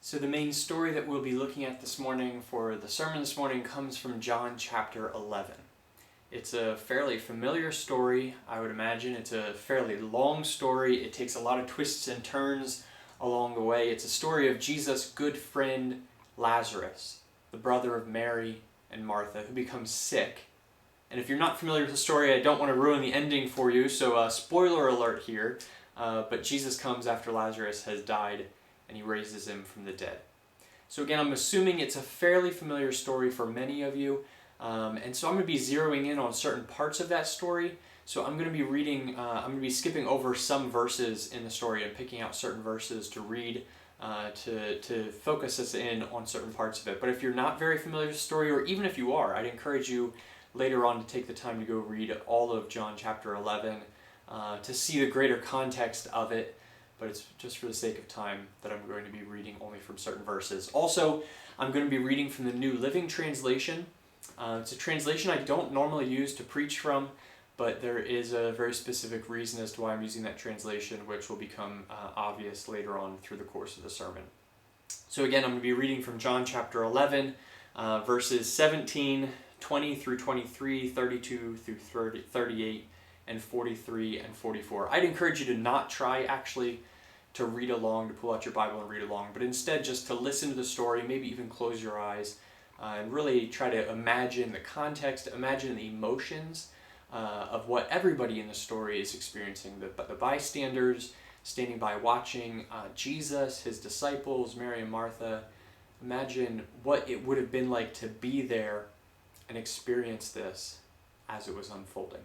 So the main story that we'll be looking at this morning for the sermon this morning comes from John chapter 11. It's a fairly familiar story, I would imagine. It's a fairly long story. It takes a lot of twists and turns along the way. It's a story of Jesus' good friend Lazarus, the brother of Mary and Martha, who becomes sick. And if you're not familiar with the story, I don't want to ruin the ending for you, so spoiler alert here. But Jesus comes after Lazarus has died, and he raises him from the dead. So again, I'm assuming it's a fairly familiar story for many of you, and so I'm going to be zeroing in on certain parts of that story. So I'm going to be reading, I'm going to be skipping over some verses in the story and picking out certain verses to read to focus us in on certain parts of it. But if you're not very familiar with the story, or even if you are, I'd encourage you later on to take the time to go read all of John chapter 11 to see the greater context of it. But it's just for the sake of time that I'm going to be reading only from certain verses. Also, I'm going to be reading from the New Living Translation. It's a translation I don't normally use to preach from, but there is a very specific reason as to why I'm using that translation, which will become obvious later on through the course of the sermon. So again, I'm going to be reading from John chapter 11, verses 17, 20 through 23, 32 through 38, and 43 and 44. I'd encourage you to not try actually to read along, to pull out your Bible and read along, but instead just to listen to the story, maybe even close your eyes, and really try to imagine the context, imagine the emotions of what everybody in the story is experiencing, the bystanders standing by watching Jesus, his disciples, Mary and Martha. Imagine what it would have been like to be there and experience this as it was unfolding.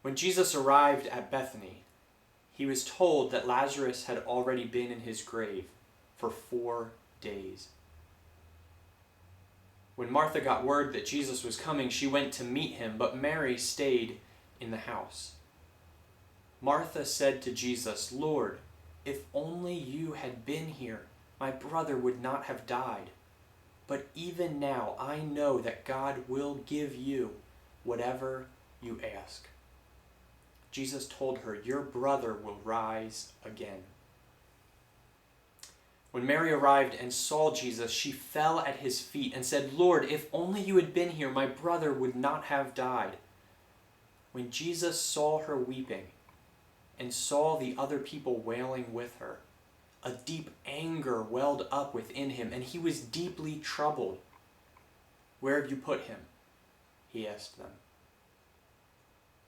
When Jesus arrived at Bethany, he was told that Lazarus had already been in his grave for 4 days. When Martha got word that Jesus was coming, she went to meet him, but Mary stayed in the house. Martha said to Jesus, "Lord, if only you had been here, my brother would not have died. But even now I know that God will give you whatever you ask." Jesus told her, "Your brother will rise again." When Mary arrived and saw Jesus, she fell at his feet and said, "Lord, if only you had been here, my brother would not have died." When Jesus saw her weeping and saw the other people wailing with her, a deep anger welled up within him, and he was deeply troubled. "Where have you put him?" he asked them.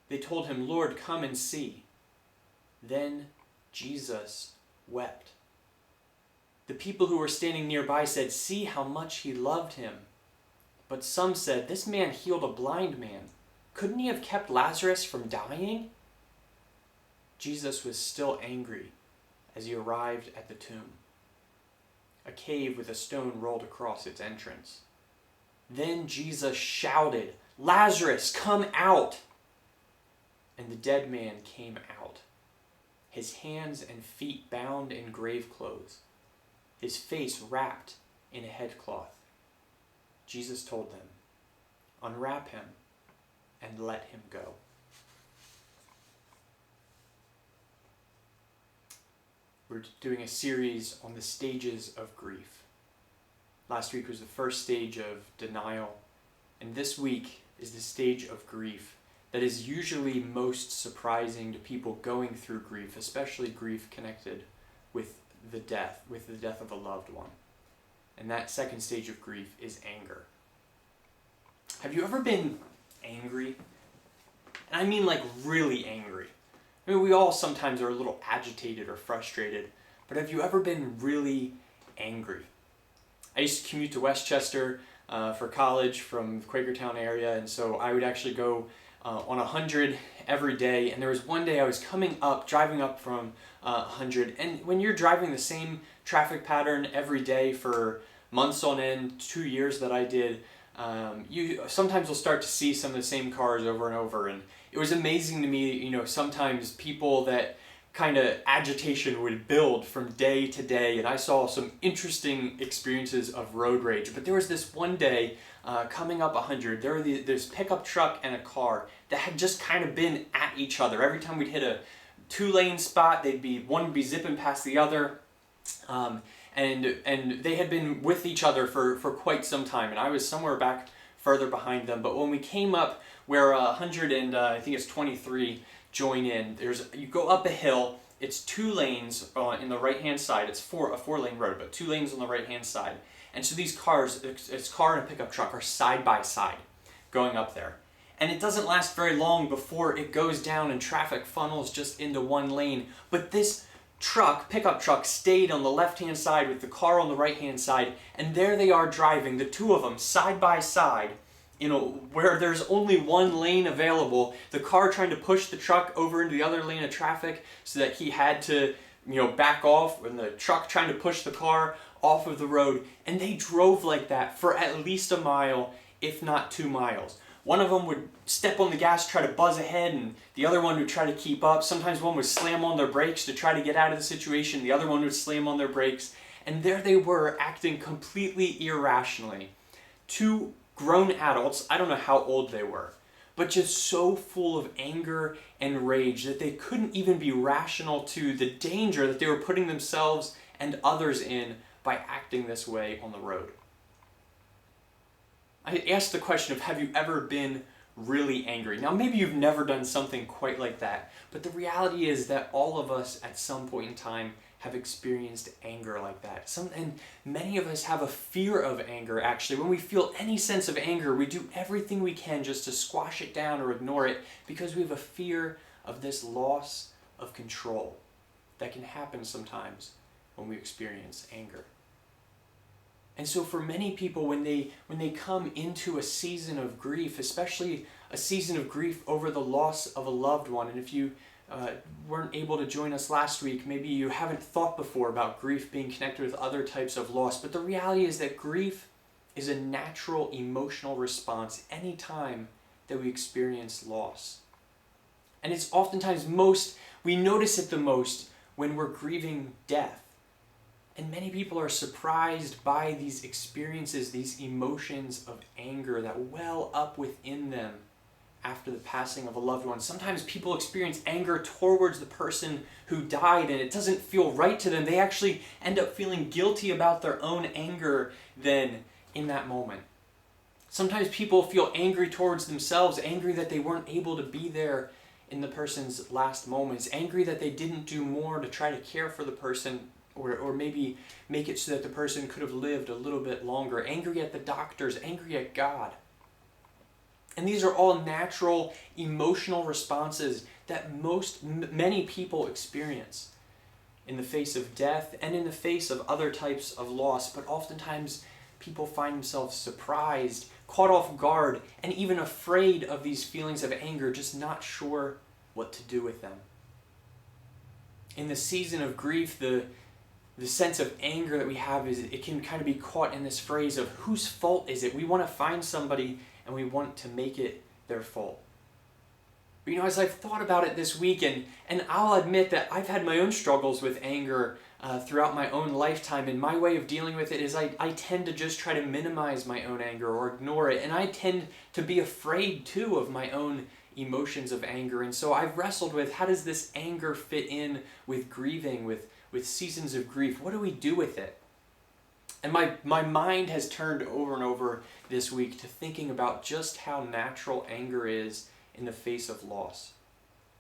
They told him, "Lord, come and see." Then Jesus wept. The people who were standing nearby said, "See how much he loved him." But some said, "This man healed a blind man. Couldn't he have kept Lazarus from dying?" Jesus was still angry as he arrived at the tomb, a cave with a stone rolled across its entrance. Then Jesus shouted, "Lazarus, come out!" And the dead man came out, his hands and feet bound in grave clothes, his face wrapped in a headcloth. Jesus told them, "Unwrap him and let him go." We're doing a series on the stages of grief. Last week was the first stage of denial, and this week is the stage of grief that is usually most surprising to people going through grief, especially grief connected with the death of a loved one. And that second stage of grief is anger. Have you ever been angry? And I mean like really angry. I mean, we all sometimes are a little agitated or frustrated, but have you ever been really angry? I used to commute to Westchester for college from the Quakertown area, and so I would actually go on 100 every day. And there was one day I was driving up from 100, and when you're driving the same traffic pattern every day for months on end, 2 years that I did, you sometimes will start to see some of the same cars over and over. And it was amazing to me, sometimes people that kind of agitation would build from day to day, and I saw some interesting experiences of road rage. But there was this one day coming up 100, there were this pickup truck and a car that had just kind of been at each other. Every time we'd hit a 2-lane spot, one would be zipping past the other. And they had been with each other for quite some time, and I was somewhere back further behind them. But when we came up where 100 and I think it's 23 join in, you go up a hill. It's 2 lanes in the right hand side. It's a 4-lane road, but 2 lanes on the right hand side. And so these cars, it's a car and a pickup truck, are side by side going up there. And it doesn't last very long before it goes down and traffic funnels just into one lane. But this pickup truck, stayed on the left-hand side with the car on the right-hand side, and there they are driving, the 2 of them, side by side, where there's only 1 lane available, the car trying to push the truck over into the other lane of traffic so that he had to, back off, and the truck trying to push the car off of the road. And they drove like that for at least a mile, if not 2 miles. One of them would step on the gas, try to buzz ahead, and the other one would try to keep up. Sometimes one would slam on their brakes to try to get out of the situation. The other one would slam on their brakes. And there they were, acting completely irrationally. 2 grown adults, I don't know how old they were, but just so full of anger and rage that they couldn't even be rational to the danger that they were putting themselves and others in by acting this way on the road. I asked the question of, have you ever been really angry? Now, maybe you've never done something quite like that, but the reality is that all of us at some point in time have experienced anger like that. And many of us have a fear of anger, actually. When we feel any sense of anger, we do everything we can just to squash it down or ignore it because we have a fear of this loss of control that can happen sometimes when we experience anger. And so for many people, when they come into a season of grief, especially a season of grief over the loss of a loved one, and if you weren't able to join us last week, maybe you haven't thought before about grief being connected with other types of loss, but the reality is that grief is a natural emotional response anytime that we experience loss. And it's oftentimes we notice it the most when we're grieving death. And many people are surprised by these experiences, these emotions of anger that well up within them after the passing of a loved one. Sometimes people experience anger towards the person who died, and it doesn't feel right to them. They actually end up feeling guilty about their own anger then in that moment. Sometimes people feel angry towards themselves, angry that they weren't able to be there in the person's last moments, angry that they didn't do more to try to care for the person, or maybe make it so that the person could have lived a little bit longer, angry at the doctors, angry at God. And these are all natural emotional responses that many people experience in the face of death and in the face of other types of loss. But oftentimes people find themselves surprised, caught off guard, and even afraid of these feelings of anger, just not sure what to do with them. In the season of grief, the sense of anger that we have it can kind of be caught in this phrase of whose fault is it? We want to find somebody and we want to make it their fault. But as I've thought about it this week, and I'll admit that I've had my own struggles with anger throughout my own lifetime, and my way of dealing with it is I tend to just try to minimize my own anger or ignore it, and I tend to be afraid too of my own emotions of anger. And so I've wrestled with, how does this anger fit in with grieving, with seasons of grief? What do we do with it? And my mind has turned over and over this week to thinking about just how natural anger is in the face of loss.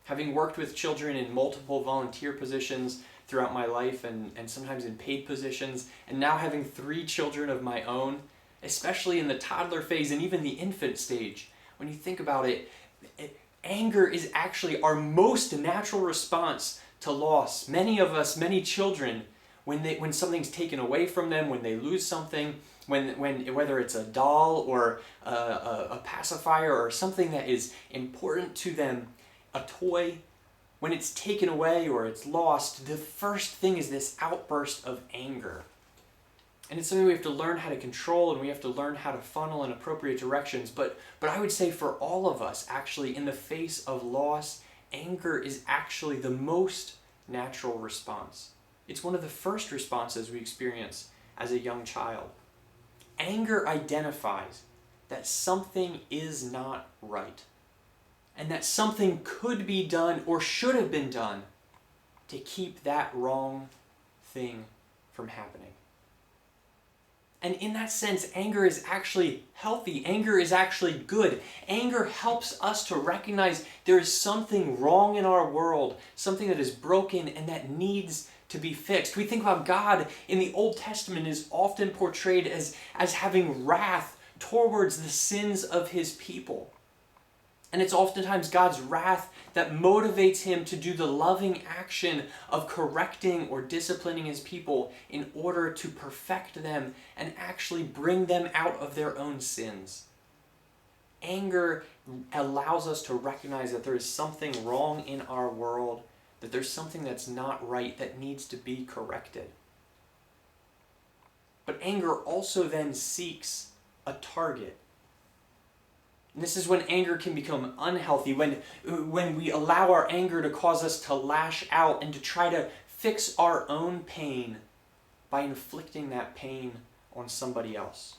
Having worked with children in multiple volunteer positions throughout my life, and sometimes in paid positions, and now having 3 children of my own, especially in the toddler phase and even the infant stage, when you think about it, anger is actually our most natural response to loss. Many of us, many children, when something's taken away from them, when they lose something, whether it's a doll or a pacifier or something that is important to them, a toy, when it's taken away or it's lost, the first thing is this outburst of anger. And it's something we have to learn how to control, and we have to learn how to funnel in appropriate directions. But I would say for all of us, actually, in the face of loss, anger is actually the most natural response. It's one of the first responses we experience as a young child. Anger identifies that something is not right, and that something could be done or should have been done to keep that wrong thing from happening. And in that sense, anger is actually healthy. Anger is actually good. Anger helps us to recognize there is something wrong in our world, something that is broken and that needs to be fixed. We think about God in the Old Testament is often portrayed as having wrath towards the sins of his people. And it's oftentimes God's wrath that motivates him to do the loving action of correcting or disciplining his people in order to perfect them and actually bring them out of their own sins. Anger allows us to recognize that there is something wrong in our world, that there's something that's not right that needs to be corrected. But anger also then seeks a target. And this is when anger can become unhealthy, when we allow our anger to cause us to lash out and to try to fix our own pain by inflicting that pain on somebody else.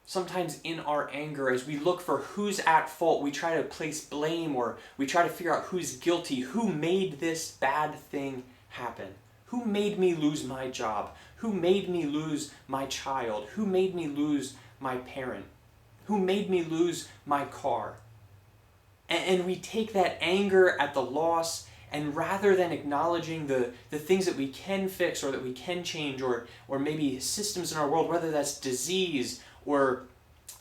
Sometimes in our anger, as we look for who's at fault, we try to place blame or we try to figure out who's guilty, who made this bad thing happen. Who made me lose my job? Who made me lose my child? Who made me lose my parent? Who made me lose my car? And we take that anger at the loss, and rather than acknowledging the things that we can fix or that we can change, or maybe systems in our world, whether that's disease or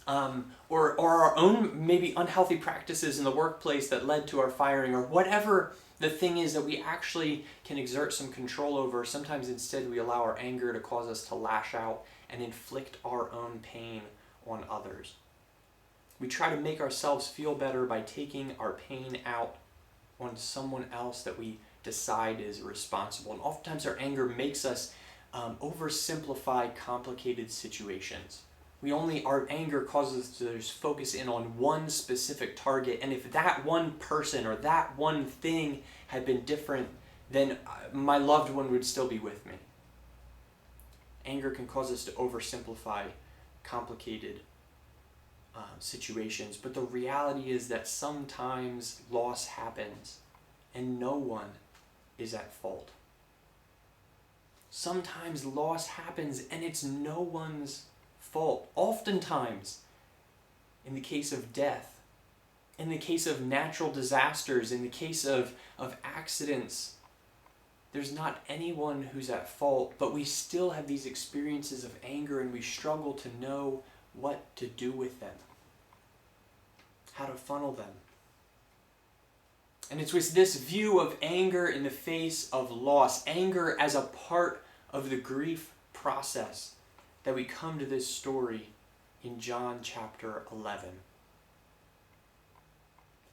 our own maybe unhealthy practices in the workplace that led to our firing, or whatever the thing is that we actually can exert some control over, sometimes instead we allow our anger to cause us to lash out and inflict our own pain on others. We try to make ourselves feel better by taking our pain out on someone else that we decide is responsible. And oftentimes our anger makes us oversimplify complicated situations. Our anger causes us to just focus in on one specific target, and if that one person or that one thing had been different, then my loved one would still be with me. Anger can cause us to oversimplify complicated situations, but the reality is that sometimes loss happens and no one is at fault. Sometimes loss happens and it's no one's fault. Oftentimes, in the case of death, in the case of natural disasters, in the case of accidents, there's not anyone who's at fault, but we still have these experiences of anger and we struggle to know what to do with them, how to funnel them. And it's with this view of anger in the face of loss, anger as a part of the grief process, that we come to this story in John chapter 11.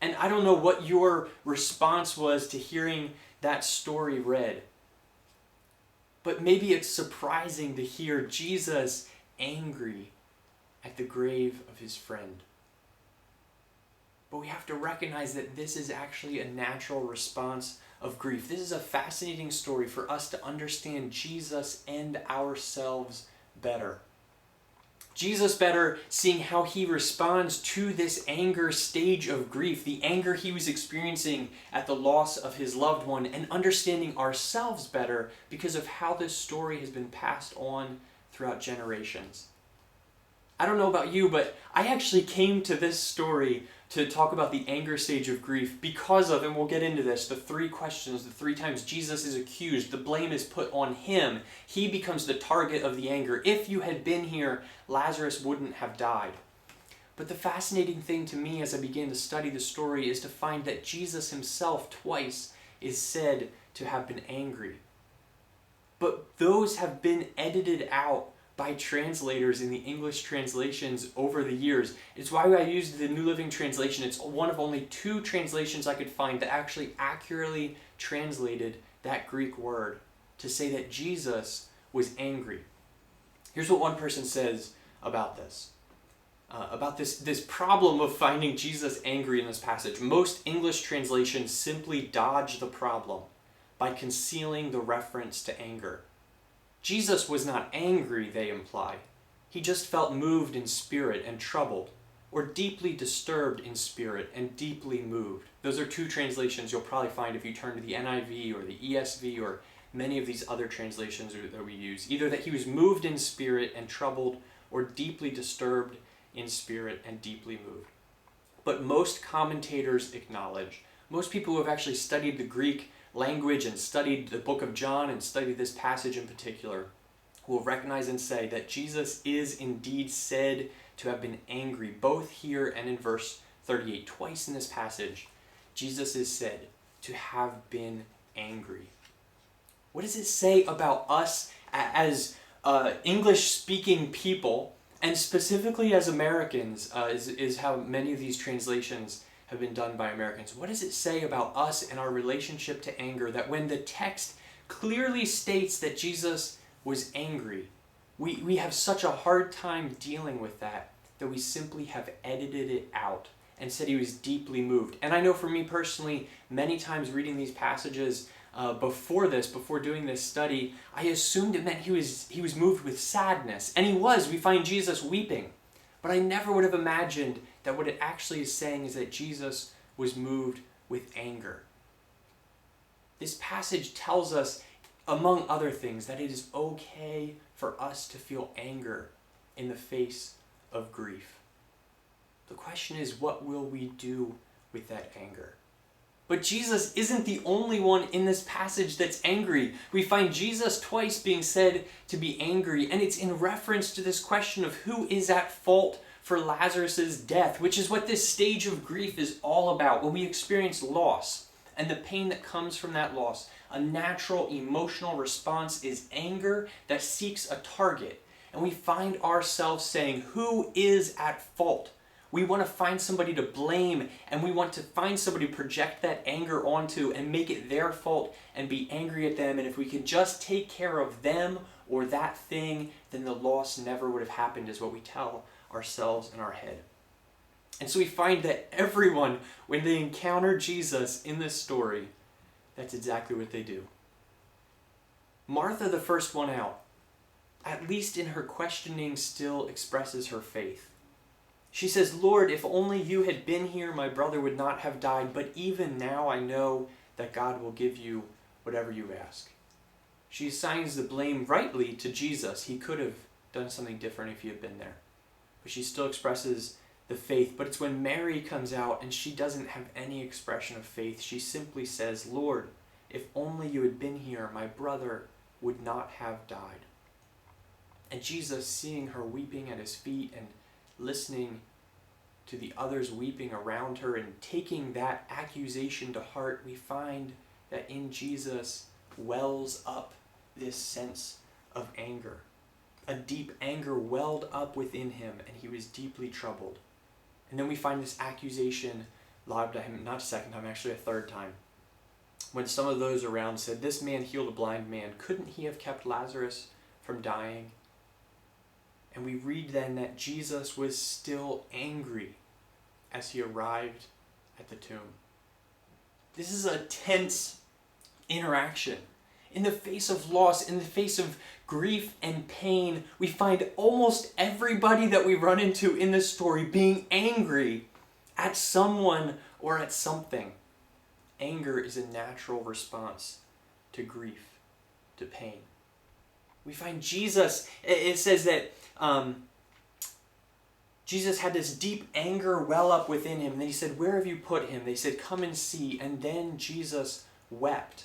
And I don't know what your response was to hearing that story read, but maybe it's surprising to hear Jesus angry at the grave of his friend. But we have to recognize that this is actually a natural response of grief. This is a fascinating story for us to understand Jesus and ourselves better. Jesus better, seeing how he responds to this anger stage of grief, the anger he was experiencing at the loss of his loved one, and understanding ourselves better because of how this story has been passed on throughout generations. I don't know about you, but I actually came to this story to talk about the anger stage of grief because of, and we'll get into this, the three questions, the three times Jesus is accused, the blame is put on him. He becomes the target of the anger. If you had been here, Lazarus wouldn't have died. But the fascinating thing to me as I began to study the story is to find that Jesus himself twice is said to have been angry. But those have been edited out by translators in the English translations over the years. It's why I used the New Living Translation. It's one of only two translations I could find that actually accurately translated that Greek word to say that Jesus was angry. Here's what one person says about this. This problem of finding Jesus angry in this passage. Most English translations simply dodge the problem by concealing the reference to anger. Jesus was not angry, they imply. He just felt moved in spirit and troubled, or deeply disturbed in spirit and deeply moved. Those are two translations you'll probably find if you turn to the NIV or the ESV or many of these other translations that we use. Either that he was moved in spirit and troubled, or deeply disturbed in spirit and deeply moved. But most commentators acknowledge, most people who have actually studied the Greek language and studied the book of John and studied this passage in particular, will recognize and say that Jesus is indeed said to have been angry, both here and in verse 38. Twice in this passage, Jesus is said to have been angry. What does it say about us as English-speaking people, and specifically as Americans, is how many of these translations have been done by Americans? What does it say about us and our relationship to anger, that when the text clearly states that Jesus was angry, we have such a hard time dealing with that we simply have edited it out and said he was deeply moved? And I know for me personally, many times reading these passages before doing this study, I assumed it meant he was moved with sadness. And he was. We find Jesus weeping. But I never would have imagined that what it actually is saying is that Jesus was moved with anger. This passage tells us, among other things, that it is okay for us to feel anger in the face of grief. The question is, what will we do with that anger? But Jesus isn't the only one in this passage that's angry. We find Jesus twice being said to be angry, and it's in reference to this question of who is at fault for Lazarus' death, which is what this stage of grief is all about. When we experience loss and the pain that comes from that loss, a natural emotional response is anger that seeks a target. And we find ourselves saying, who is at fault? We want to find somebody to blame, and we want to find somebody to project that anger onto and make it their fault and be angry at them. And if we can just take care of them or that thing, then the loss never would have happened, is what we tell ourselves in our head. And so we find that everyone, when they encounter Jesus in this story, that's exactly what they do. Martha, the first one out, at least in her questioning, still expresses her faith. She says, "Lord, if only you had been here, my brother would not have died, but even now I know that God will give you whatever you ask." She assigns the blame rightly to Jesus. He could have done something different if he had been there. But she still expresses the faith. But it's when Mary comes out and she doesn't have any expression of faith. She simply says, "Lord, if only you had been here, my brother would not have died." And Jesus, seeing her weeping at his feet and listening to the others weeping around her and taking that accusation to heart, we find that in Jesus wells up this sense of anger. A deep anger welled up within him, and he was deeply troubled. And then we find this accusation lobbed at him, not a second time, actually a third time. When some of those around said, "This man healed a blind man. Couldn't he have kept Lazarus from dying?" And we read then that Jesus was still angry as he arrived at the tomb. This is a tense interaction. In the face of loss, in the face of grief and pain, we find almost everybody that we run into in this story being angry at someone or at something. Anger is a natural response to grief, to pain. We find Jesus, it says that Jesus had this deep anger well up within him. And then he said, "Where have you put him?" They said, "Come and see." And then Jesus wept.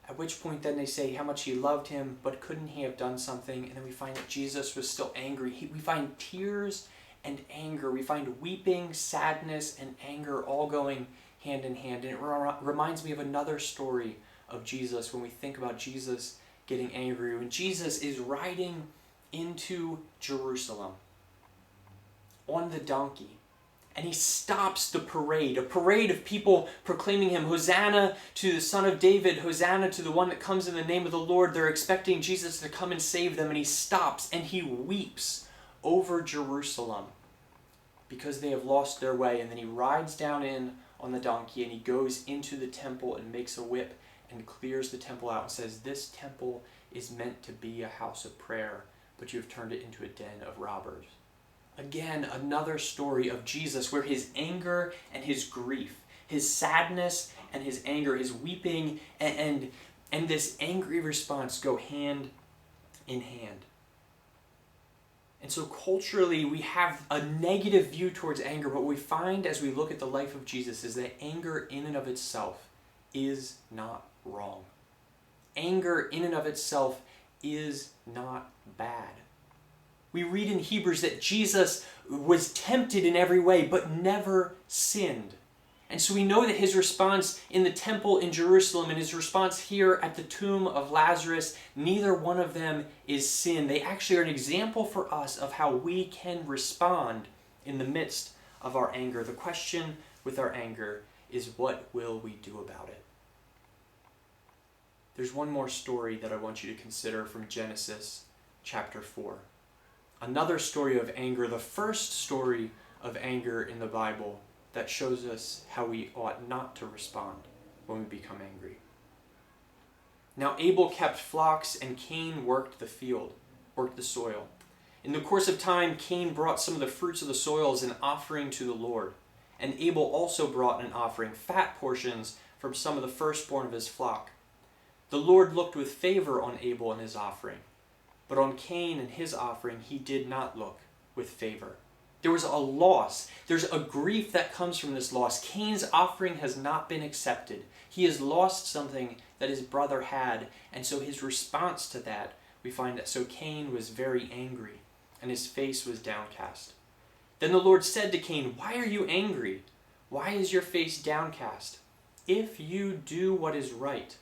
At which point then they say how much he loved him, but couldn't he have done something? And then we find that Jesus was still angry. We find tears and anger. We find weeping, sadness, and anger all going hand in hand. And it reminds me of another story of Jesus when we think about Jesus getting angry. When Jesus is riding into Jerusalem on the donkey, and he stops the parade, a parade of people proclaiming him, "Hosanna to the Son of David, Hosanna to the one that comes in the name of the Lord." They're expecting Jesus to come and save them, and he stops and he weeps over Jerusalem because they have lost their way. And then he rides down in on the donkey and he goes into the temple and makes a whip and clears the temple out and says, "This temple is meant to be a house of prayer, but you have turned it into a den of robbers." Again, another story of Jesus where his anger and his grief, his sadness and his anger, his weeping and and this angry response go hand in hand. And so culturally, we have a negative view towards anger, but what we find as we look at the life of Jesus is that anger in and of itself is not wrong. Anger in and of itself is not bad. We read in Hebrews that Jesus was tempted in every way, but never sinned. And so we know that his response in the temple in Jerusalem and his response here at the tomb of Lazarus, neither one of them is sin. They actually are an example for us of how we can respond in the midst of our anger. The question with our anger is, what will we do about it? There's one more story that I want you to consider from Genesis chapter 4. Another story of anger, the first story of anger in the Bible that shows us how we ought not to respond when we become angry. Now Abel kept flocks and Cain worked the soil. In the course of time, Cain brought some of the fruits of the soil as an offering to the Lord. And Abel also brought an offering, fat portions from some of the firstborn of his flock. The Lord looked with favor on Abel and his offering, but on Cain and his offering he did not look with favor. There was a loss. There's a grief that comes from this loss. Cain's offering has not been accepted. He has lost something that his brother had, and so his response to that, we find that so Cain was very angry, and his face was downcast. Then the Lord said to Cain, "Why are you angry? Why is your face downcast? If you do what is right,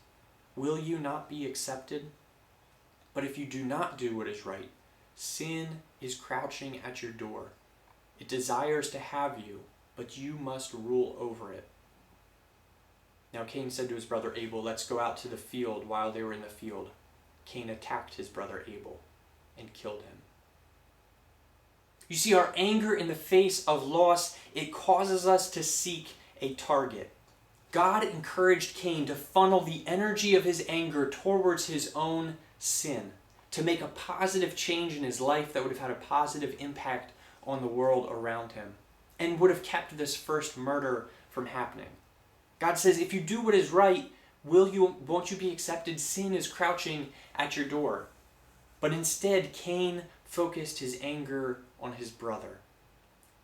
will you not be accepted? But if you do not do what is right, sin is crouching at your door. It desires to have you, but you must rule over it." Now Cain said to his brother Abel, "Let's go out to the field." While they were in the field, Cain attacked his brother Abel and killed him. You see, our anger in the face of loss, it causes us to seek a target. God encouraged Cain to funnel the energy of his anger towards his own sin, to make a positive change in his life that would have had a positive impact on the world around him, and would have kept this first murder from happening. God says, if you do what is right, won't you be accepted? Sin is crouching at your door. But instead, Cain focused his anger on his brother,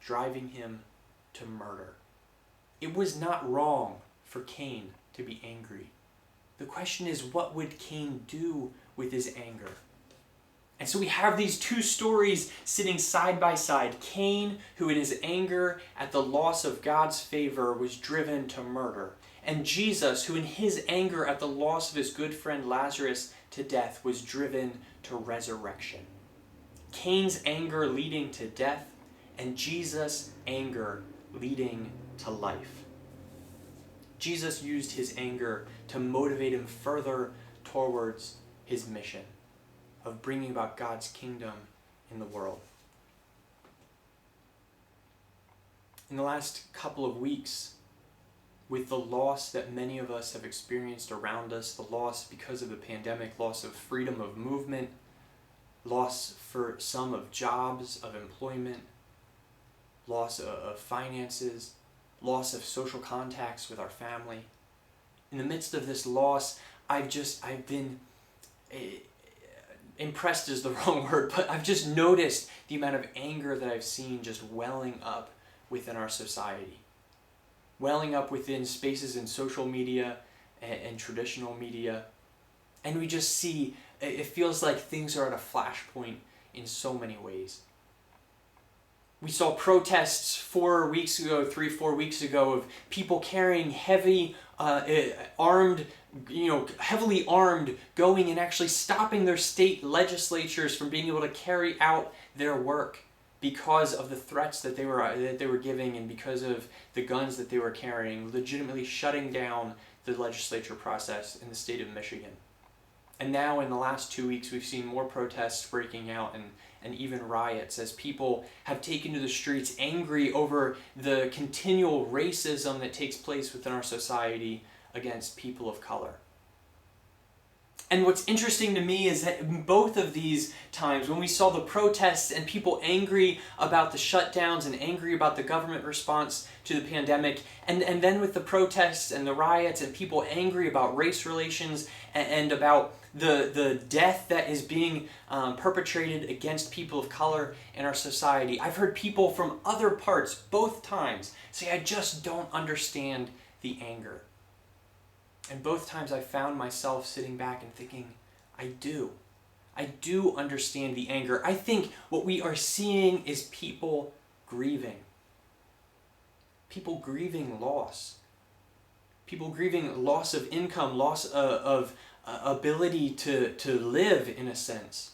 driving him to murder. It was not wrong for Cain to be angry. The question is, what would Cain do with his anger? And so we have these two stories sitting side by side. Cain, who in his anger at the loss of God's favor was driven to murder. And Jesus, who in his anger at the loss of his good friend Lazarus to death was driven to resurrection. Cain's anger leading to death, and Jesus' anger leading to life. Jesus used his anger to motivate him further towards his mission of bringing about God's kingdom in the world. In the last couple of weeks, with the loss that many of us have experienced around us, the loss because of the pandemic, loss of freedom of movement, loss for some of jobs, of employment, loss of finances, loss of social contacts with our family. In the midst of this loss, I've been impressed is the wrong word, but I've just noticed the amount of anger that I've seen just welling up within our society. Welling up within spaces in social media and traditional media. And we just see, it feels like things are at a flashpoint in so many ways. We saw protests 4 weeks ago, 3-4 weeks ago, of people carrying heavily armed, going and actually stopping their state legislatures from being able to carry out their work because of the threats that they were giving and because of the guns that they were carrying, legitimately shutting down the legislature process in the state of Michigan. And now in the last 2 weeks, we've seen more protests breaking out and even riots as people have taken to the streets angry over the continual racism that takes place within our society against people of color. And what's interesting to me is that in both of these times, when we saw the protests and people angry about the shutdowns and angry about the government response to the pandemic, and then with the protests and the riots and people angry about race relations and about the death that is being perpetrated against people of color in our society, I've heard people from other parts, both times, say, I just don't understand the anger. And both times I found myself sitting back and thinking, I do. I do understand the anger. I think what we are seeing is people grieving. People grieving loss. People grieving loss of income, loss of ability to live in a sense.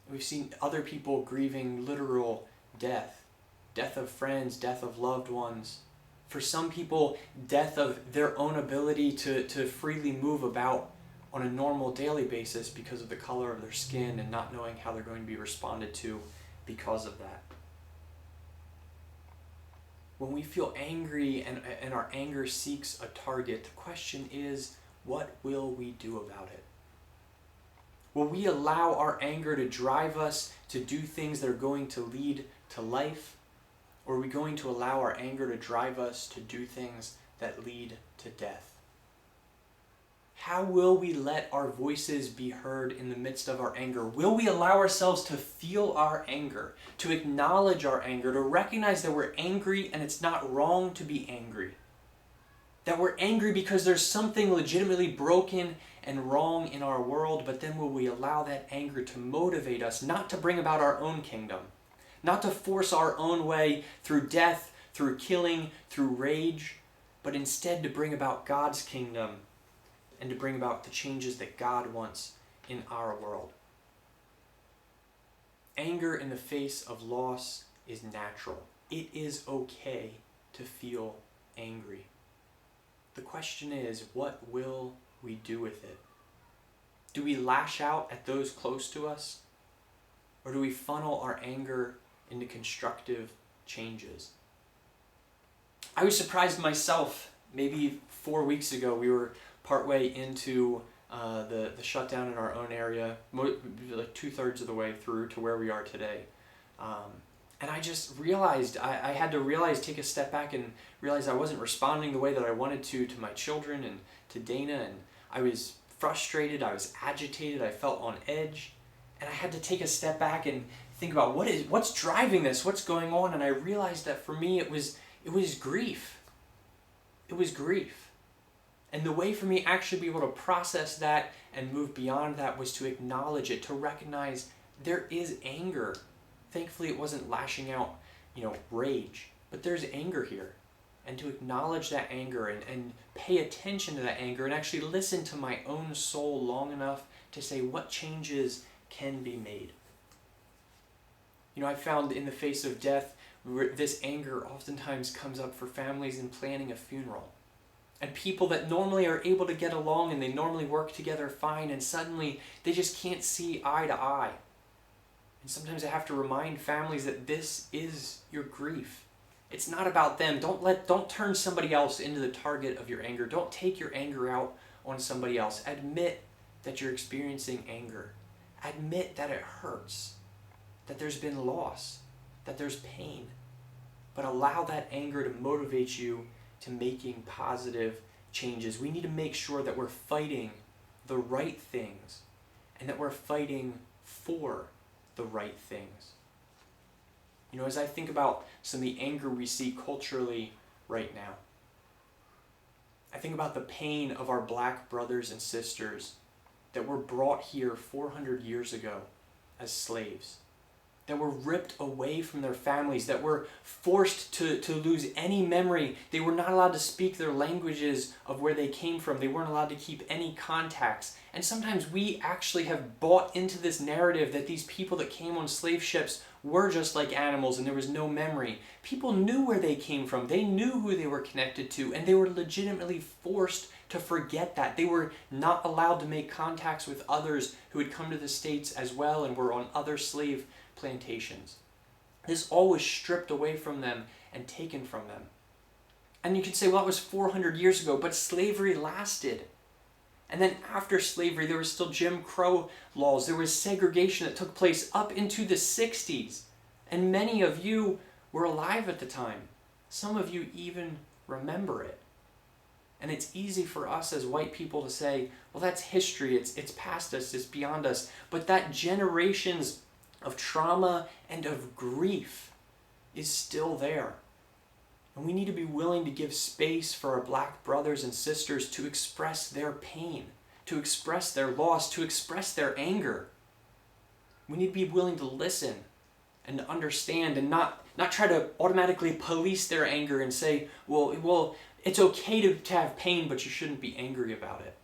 We've seen other people grieving literal death. Death of friends, death of loved ones. For some people, death of their own ability to freely move about on a normal daily basis because of the color of their skin and not knowing how they're going to be responded to because of that. When we feel angry and our anger seeks a target, the question is, what will we do about it? Will we allow our anger to drive us to do things that are going to lead to life? Or are we going to allow our anger to drive us to do things that lead to death? How will we let our voices be heard in the midst of our anger? Will we allow ourselves to feel our anger, to acknowledge our anger, to recognize that we're angry and it's not wrong to be angry? That we're angry because there's something legitimately broken and wrong in our world, but then will we allow that anger to motivate us, not to bring about our own kingdom, not to force our own way through death, through killing, through rage, but instead to bring about God's kingdom and to bring about the changes that God wants in our world. Anger in the face of loss is natural. It is okay to feel angry. The question is, what will we do with it? Do we lash out at those close to us? Or do we funnel our anger into constructive changes? I was surprised myself. Maybe 4 weeks ago, we were partway into the shutdown in our own area, like 2/3 of the way through to where we are today. And I just realized, I had to take a step back and realize I wasn't responding the way that I wanted to my children and to Dana, and I was frustrated, I was agitated, I felt on edge, and I had to take a step back and think about what's driving this, what's going on, and I realized that for me it was grief. It was grief. And the way for me actually to be able to process that and move beyond that was to acknowledge it, to recognize there is anger. Thankfully it wasn't lashing out, rage, but there's anger here. And to acknowledge that anger and pay attention to that anger and actually listen to my own soul long enough to say what changes can be made. I found in the face of death, this anger oftentimes comes up for families in planning a funeral. And people that normally are able to get along and they normally work together fine, and suddenly they just can't see eye to eye. And sometimes I have to remind families that this is your grief. It's not about them. Don't turn somebody else into the target of your anger. Don't take your anger out on somebody else. Admit that you're experiencing anger. Admit that it hurts, that there's been loss, that there's pain. But allow that anger to motivate you to making positive changes. We need to make sure that we're fighting the right things and that we're fighting for the right things. As I think about some of the anger we see culturally right now, I think about the pain of our black brothers and sisters that were brought here 400 years ago as slaves, that were ripped away from their families, that were forced to lose any memory. They were not allowed to speak their languages of where they came from. They weren't allowed to keep any contacts. And sometimes we actually have bought into this narrative that these people that came on slave ships were just like animals and there was no memory. People knew where they came from. They knew who they were connected to, and they were legitimately forced to forget that. They were not allowed to make contacts with others who had come to the States as well and were on other slave plantations. This all was stripped away from them and taken from them. And you could say, well, that was 400 years ago, but slavery lasted. And then after slavery, there was still Jim Crow laws. There was segregation that took place up into the 60s. And many of you were alive at the time. Some of you even remember it. And it's easy for us as white people to say, well, that's history. It's past us. It's beyond us. But that generations of trauma and of grief is still there. And we need to be willing to give space for our black brothers and sisters to express their pain, to express their loss, to express their anger. We need to be willing to listen and to understand and not try to automatically police their anger and say, well, it's okay to have pain, but you shouldn't be angry about it.